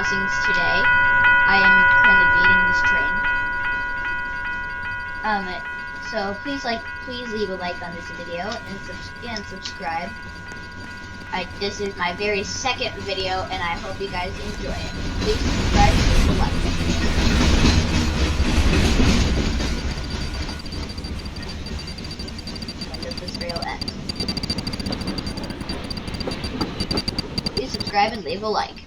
crossings today. I am currently beating this train. So please leave a like on this video and subscribe. This is my very second video, and I hope you guys enjoy it. Please subscribe and leave a like. When does this video end? Please subscribe and leave a like.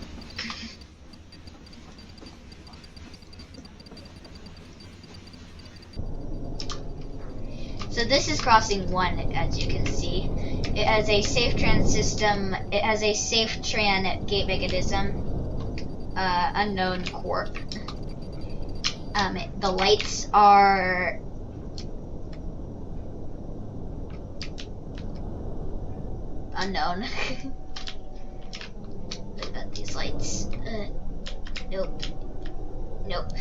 So this is crossing 1, as you can see. It has a safe tran system. It has a safe tran gate mechanism. Unknown corp. The lights are unknown. What about these lights? Nope. Nope.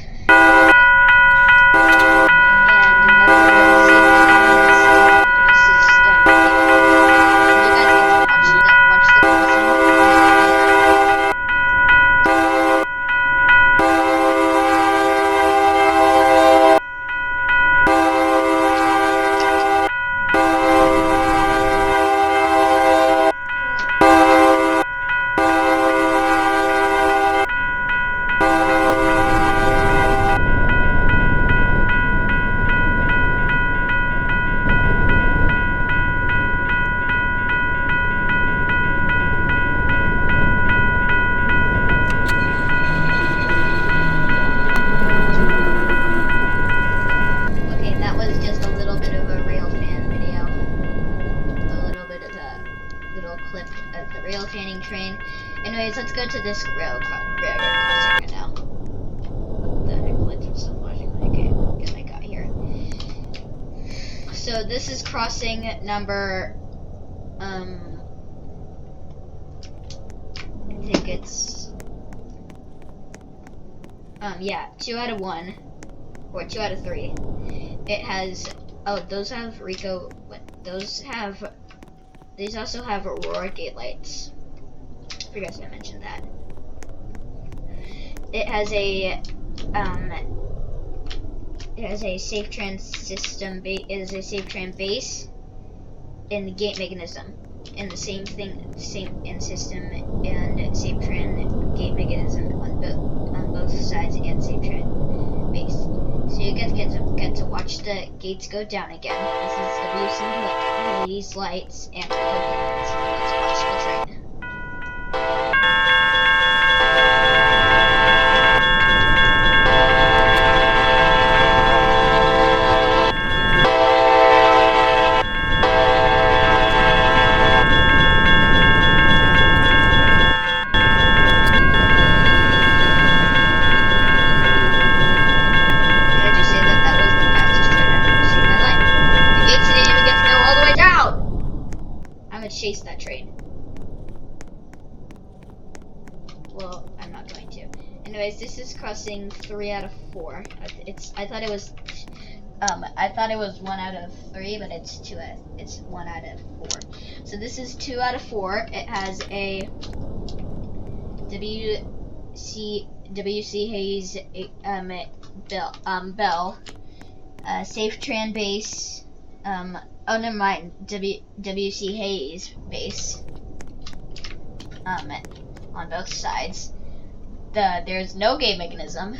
Clip of the rail fanning train. Anyways, let's go to this railroad crossing right now. What the heck? Lights are still flashing. Okay, good, I got here. So this is crossing number, I think it's, yeah, 2 out of 1, or 2 out of 3. It has, oh, those have Rico, these also have Aurora gate lights. I forgot to mention that. It has a safe tran system. It is a safe tran base and the gate mechanism, and the same thing, same system and safe tran gate mechanism on both sides and safe tran base. So you guys get to watch the gates go down again. This is WC these lights and let's watch the train. Chase that train. Well, I'm not going to. Anyways, this is crossing 3 out of 4. I thought it was 1 out of 3, but it's 1 out of 4. So this is 2 out of 4. It has a WC Hayes bell, safe tran base, oh, never mind. WC Hayes base. On both sides. There's no gate mechanism,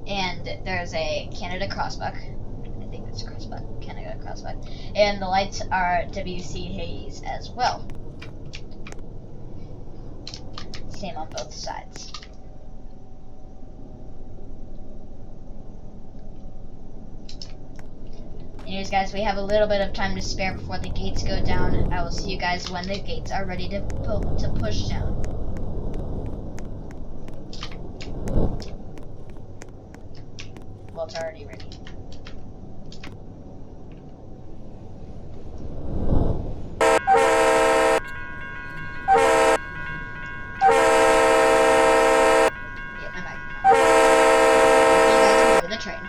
and there's a Canada crossbuck. I think that's crossbuck. Canada crossbuck. And the lights are WC Hayes as well. Same on both sides. Anyways, guys, we have a little bit of time to spare before the gates go down. I will see you guys when the gates are ready to push down. Well, it's already ready. Get my microphone. You guys enjoy the train.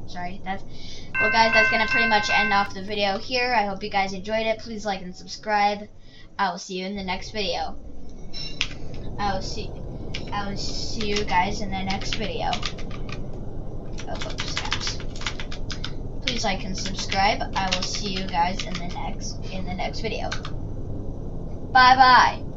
Sorry, well guys, that's gonna pretty much end off the video here. I hope you guys enjoyed it. Please like and subscribe. I will see you in the next video. I will see you guys in the next video. Oh, snaps. Please like and subscribe. I will see you guys in the next video. Bye bye.